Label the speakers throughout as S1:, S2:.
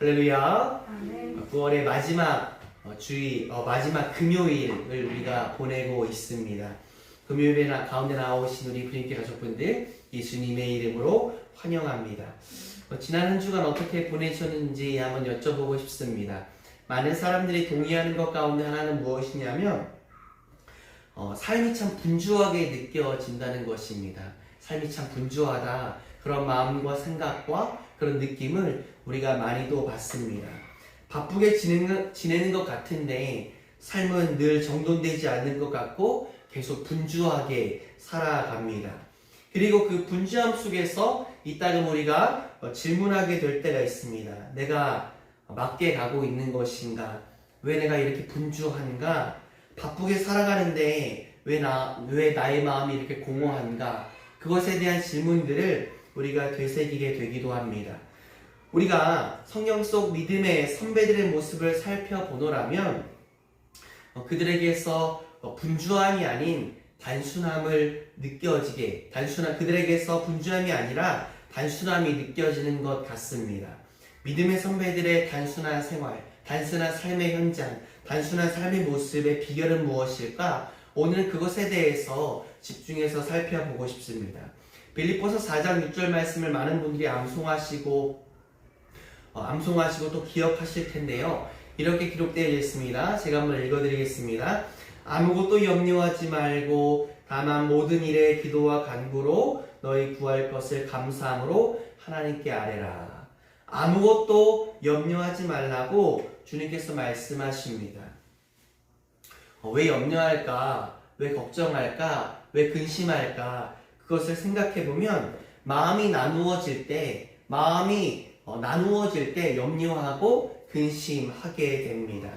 S1: 할렐루야.
S2: 아멘.
S1: 9월의 마지막 마지막 금요일을 우리가 보내고 있습니다. 금요일에 가운데 나오신 우리 브림께 가족분들 예수님의 이름으로 환영합니다. 지난 한 주간 어떻게 보내셨는지 한번 여쭤보고 싶습니다. 많은 사람들이 동의하는 것 가운데 하나는 무엇이냐면 삶이 참 분주하게 느껴진다는 것입니다. 삶이 참 분주하다. 그런 마음과 생각과 그런 느낌을 우리가 많이도 받습니다. 바쁘게 지내는 것 같은데 삶은 늘 정돈되지 않는 것 같고 계속 분주하게 살아갑니다. 그리고 그 분주함 속에서 이따금 우리가 질문하게 될 때가 있습니다. 내가 맞게 가고 있는 것인가? 왜 내가 이렇게 분주한가? 바쁘게 살아가는데 왜 나의 마음이 이렇게 공허한가? 그것에 대한 질문들을 우리가 되새기게 되기도 합니다. 우리가 성경 속 믿음의 선배들의 모습을 살펴보노라면 그들에게서 분주함이 아닌 단순함을 그들에게서 분주함이 아니라 단순함이 느껴지는 것 같습니다. 믿음의 선배들의 단순한 생활, 단순한 삶의 현장, 단순한 삶의 모습의 비결은 무엇일까? 오늘 그것에 대해서 집중해서 살펴보고 싶습니다. 빌립보서 4장 6절 말씀을 많은 분들이 암송하시고 또 기억하실 텐데요. 이렇게 기록되어 있습니다. 제가 한번 읽어드리겠습니다. 아무것도 염려하지 말고 다만 모든 일에 기도와 간구로 너희 구할 것을 감사함으로 하나님께 아뢰라. 아무것도 염려하지 말라고 주님께서 말씀하십니다. 왜 염려할까? 왜 걱정할까? 왜 근심할까? 그것을 생각해보면 마음이 나누어질 때 염려하고 근심하게 됩니다.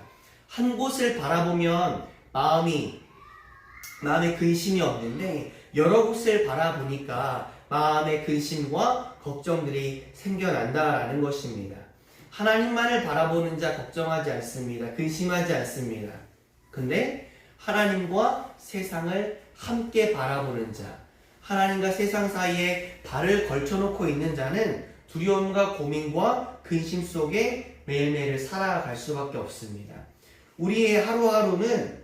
S1: 한 곳을 바라보면 마음에 근심이 없는데 여러 곳을 바라보니까 마음의 근심과 걱정들이 생겨난다라는 것입니다. 하나님만을 바라보는 자 걱정하지 않습니다. 근심하지 않습니다. 근데 하나님과 세상을 함께 바라보는 자, 하나님과 세상 사이에 발을 걸쳐놓고 있는 자는 두려움과 고민과 근심 속에 매일매일 살아갈 수밖에 없습니다. 우리의 하루하루는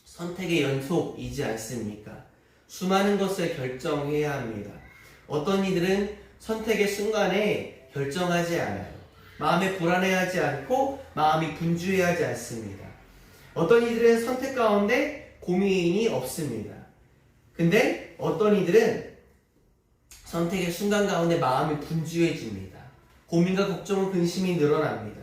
S1: 선택의 연속이지 않습니까? 수많은 것을 결정해야 합니다. 어떤 이들은 선택의 순간에 결정하지 않아요. 마음에 불안해하지 않고 마음이 분주해하지 않습니다. 어떤 이들은 선택 가운데 고민이 없습니다. 근데 어떤 이들은 선택의 순간 가운데 마음이 분주해집니다. 고민과 걱정과 근심이 늘어납니다.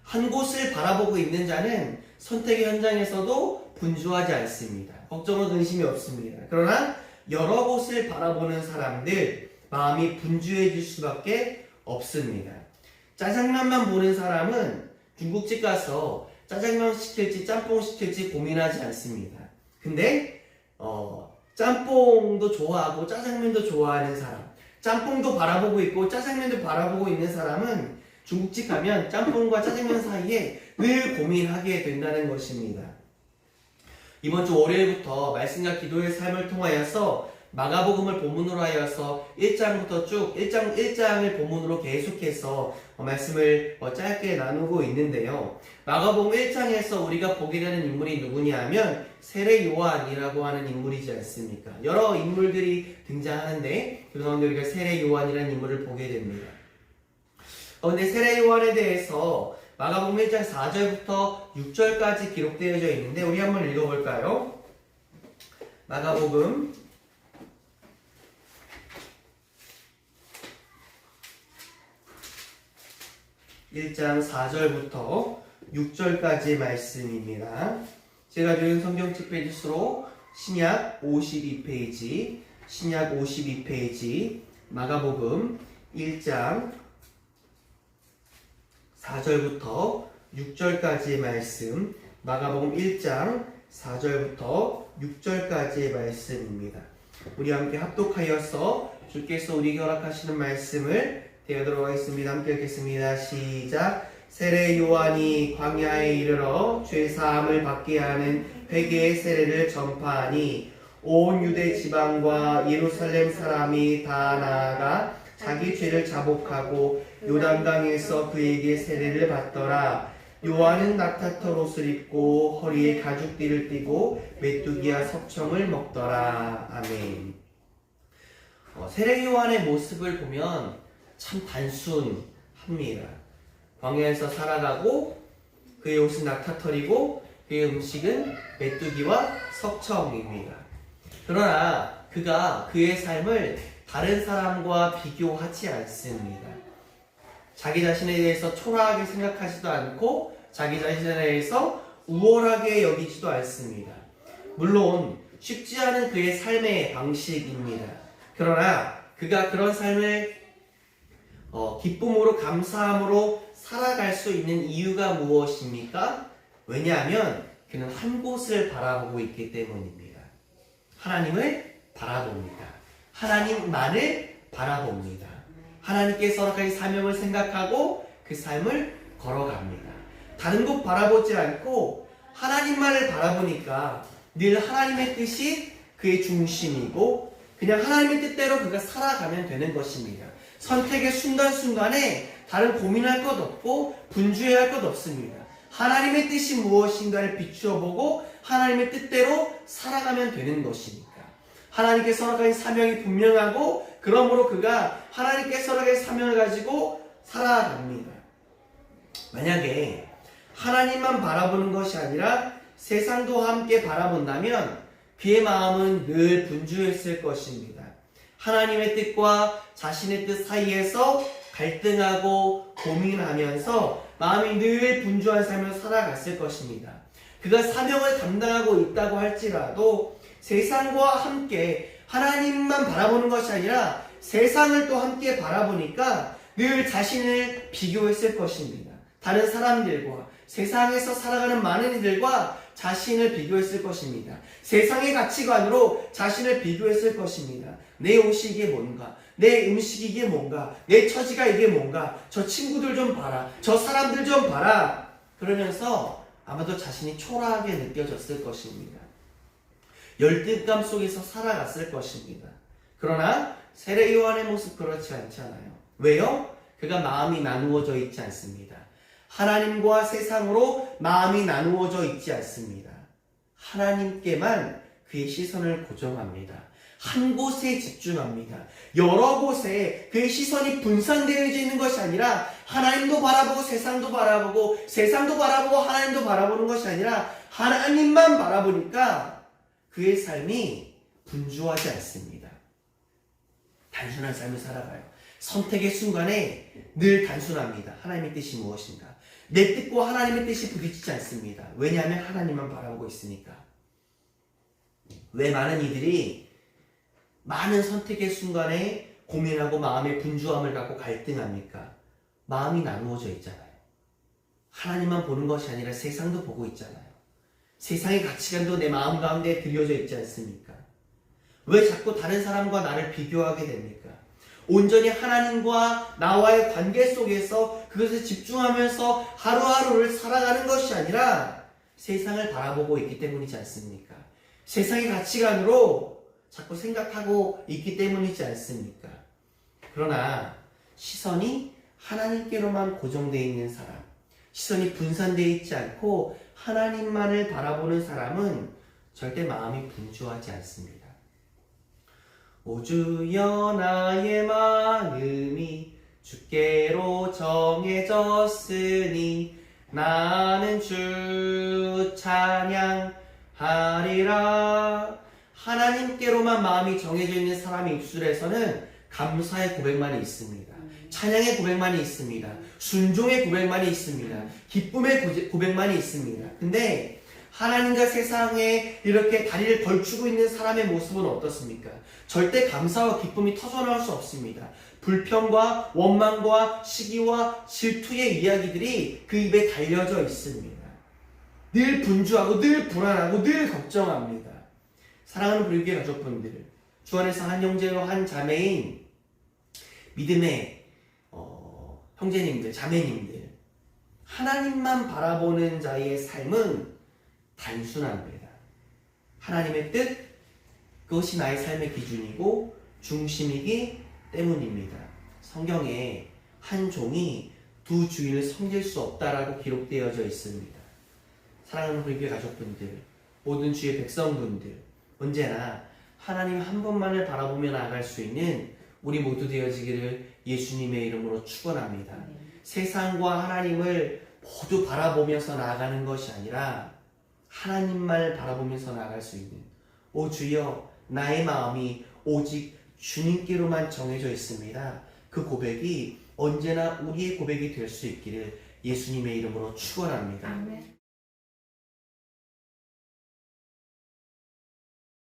S1: 한 곳을 바라보고 있는 자는 선택의 현장에서도 분주하지 않습니다. 걱정과 근심이 없습니다. 그러나 여러 곳을 바라보는 사람들 마음이 분주해질 수밖에 없습니다. 짜장면만 보는 사람은 중국집 가서 짜장면 시킬지 짬뽕 시킬지 고민하지 않습니다. 근데 짬뽕도 좋아하고 짜장면도 좋아하는 사람, 짬뽕도 바라보고 있고 짜장면도 바라보고 있는 사람은 중국집 가면 짬뽕과 짜장면 사이에 늘 고민하게 된다는 것입니다. 이번 주 월요일부터 말씀과 기도의 삶을 통하여서 마가복음을 본문으로 하여서 1장부터 쭉 1장을 본문으로 계속해서 말씀을 짧게 나누고 있는데요. 마가복음 1장에서 우리가 보게 되는 인물이 누구냐 하면 세례 요한이라고 하는 인물이지 않습니까? 여러 인물들이 등장하는데 그 가운데 우리가 세례 요한이라는 인물을 보게 됩니다. 근데 세례 요한에 대해서 마가복음 1장 4절부터 6절까지 기록되어져 있는데 우리 한번 읽어볼까요? 마가복음 1장 4절부터 6절까지의 말씀입니다. 제가 들은 성경책 페이지 수로 신약 52페이지 마가복음 1장 4절부터 6절까지의 말씀, 마가복음 1장 4절부터 6절까지의 말씀입니다. 우리 함께 합독하여서 주께서 우리에게 허락하시는 말씀을 대하도록 하겠습니다. 함께 읽겠습니다. 시작. 세례 요한이 광야에 이르러 죄사함을 받게 하는 회개의 세례를 전파하니 온 유대 지방과 예루살렘 사람이 다 나아가 자기 죄를 자복하고 요단강에서 그에게 세례를 받더라. 요한은 낙타털 옷을 입고 허리에 가죽띠를 띠고 메뚜기와 석청을 먹더라. 아멘. 세례 요한의 모습을 보면 참 단순합니다. 광야에서 살아가고 그의 옷은 낙타털이고 그의 음식은 메뚜기와 석청입니다. 그러나 그가 그의 삶을 다른 사람과 비교하지 않습니다. 자기 자신에 대해서 초라하게 생각하지도 않고 자기 자신에 대해서 우월하게 여기지도 않습니다. 물론 쉽지 않은 그의 삶의 방식입니다. 그러나 그가 그런 삶을 기쁨으로 감사함으로 살아갈 수 있는 이유가 무엇입니까? 왜냐하면 그는 한 곳을 바라보고 있기 때문입니다. 하나님을 바라봅니다. 하나님만을 바라봅니다. 하나님께서 여러 가지 사명을 생각하고 그 삶을 걸어갑니다. 다른 곳 바라보지 않고 하나님만을 바라보니까 늘 하나님의 뜻이 그의 중심이고 그냥 하나님의 뜻대로 그가 살아가면 되는 것입니다. 선택의 순간순간에 다른 고민할 것 없고 분주해야 할 것 없습니다. 하나님의 뜻이 무엇인가를 비추어보고 하나님의 뜻대로 살아가면 되는 것이니까. 하나님께서 여러 가지 사명이 분명하고 그러므로 그가 하나님께서 여러 가지 사명을 가지고 살아갑니다. 만약에 하나님만 바라보는 것이 아니라 세상도 함께 바라본다면 그의 마음은 늘 분주했을 것입니다. 하나님의 뜻과 자신의 뜻 사이에서 갈등하고 고민하면서 마음이 늘 분주한 삶을 살아갔을 것입니다. 그가 사명을 감당하고 있다고 할지라도 세상과 함께 하나님만 바라보는 것이 아니라 세상을 또 함께 바라보니까 늘 자신을 비교했을 것입니다. 다른 사람들과 세상에서 살아가는 많은 이들과 자신을 비교했을 것입니다. 세상의 가치관으로 자신을 비교했을 것입니다. 내 옷이 이게 뭔가, 내 음식이 이게 뭔가, 내 처지가 이게 뭔가, 저 친구들 좀 봐라, 저 사람들 좀 봐라. 그러면서 아마도 자신이 초라하게 느껴졌을 것입니다. 열등감 속에서 살아갔을 것입니다. 그러나 세례 요한의 모습 그렇지 않잖아요. 왜요? 그가 마음이 나누어져 있지 않습니다. 하나님과 세상으로 마음이 나누어져 있지 않습니다. 하나님께만 그의 시선을 고정합니다. 한 곳에 집중합니다. 여러 곳에 그의 시선이 분산되어져 있는 것이 아니라 하나님도 바라보고 세상도 바라보고 세상도 바라보고 하나님도 바라보는 것이 아니라 하나님만 바라보니까 그의 삶이 분주하지 않습니다. 단순한 삶을 살아가요. 선택의 순간에 늘 단순합니다. 하나님의 뜻이 무엇인가? 내 뜻과 하나님의 뜻이 부딪히지 않습니다. 왜냐하면 하나님만 바라보고 있으니까. 왜 많은 이들이 많은 선택의 순간에 고민하고 마음의 분주함을 갖고 갈등합니까? 마음이 나누어져 있잖아요. 하나님만 보는 것이 아니라 세상도 보고 있잖아요. 세상의 가치관도 내 마음 가운데 들여져 있지 않습니까? 왜 자꾸 다른 사람과 나를 비교하게 됩니까? 온전히 하나님과 나와의 관계 속에서 그것에 집중하면서 하루하루를 살아가는 것이 아니라 세상을 바라보고 있기 때문이지 않습니까? 세상의 가치관으로 자꾸 생각하고 있기 때문이지 않습니까? 그러나 시선이 하나님께로만 고정되어 있는 사람, 시선이 분산되어 있지 않고 하나님만을 바라보는 사람은 절대 마음이 분주하지 않습니다. 오 주여 나의 마음이 주께로 정해졌으니 나는 주 찬양하리라. 하나님께로만 마음이 정해져 있는 사람의 입술에서는 감사의 고백만이 있습니다. 찬양의 고백만이 있습니다. 순종의 고백만이 있습니다. 기쁨의 고백만이 있습니다. 근데 하나님과 세상에 이렇게 다리를 걸치고 있는 사람의 모습은 어떻습니까? 절대 감사와 기쁨이 터져나올 수 없습니다. 불평과 원망과 시기와 질투의 이야기들이 그 입에 달려져 있습니다. 늘 분주하고 늘 불안하고 늘 걱정합니다. 사랑하는 불교의 가족분들, 주 안에서 한 형제와 한 자매인 믿음의 형제님들, 자매님들, 하나님만 바라보는 자의 삶은 단순합니다. 하나님의 뜻, 그것이 나의 삶의 기준이고 중심이기 때문입니다. 성경에 한 종이 두 주인을 섬길 수 없다라고 기록되어져 있습니다. 사랑하는 우리 가족분들, 모든 주의 백성분들, 언제나 하나님 한 분만을 바라보며 나아갈 수 있는 우리 모두 되어지기를 예수님의 이름으로 축원합니다. 세상과 하나님을 모두 바라보면서 나아가는 것이 아니라 하나님만 바라보면서 나아갈 수 있는, 오 주여 나의 마음이 오직 주님께로만 정해져 있습니다. 그 고백이 언제나 우리의 고백이 될 수 있기를 예수님의 이름으로 축원합니다.
S2: 아멘.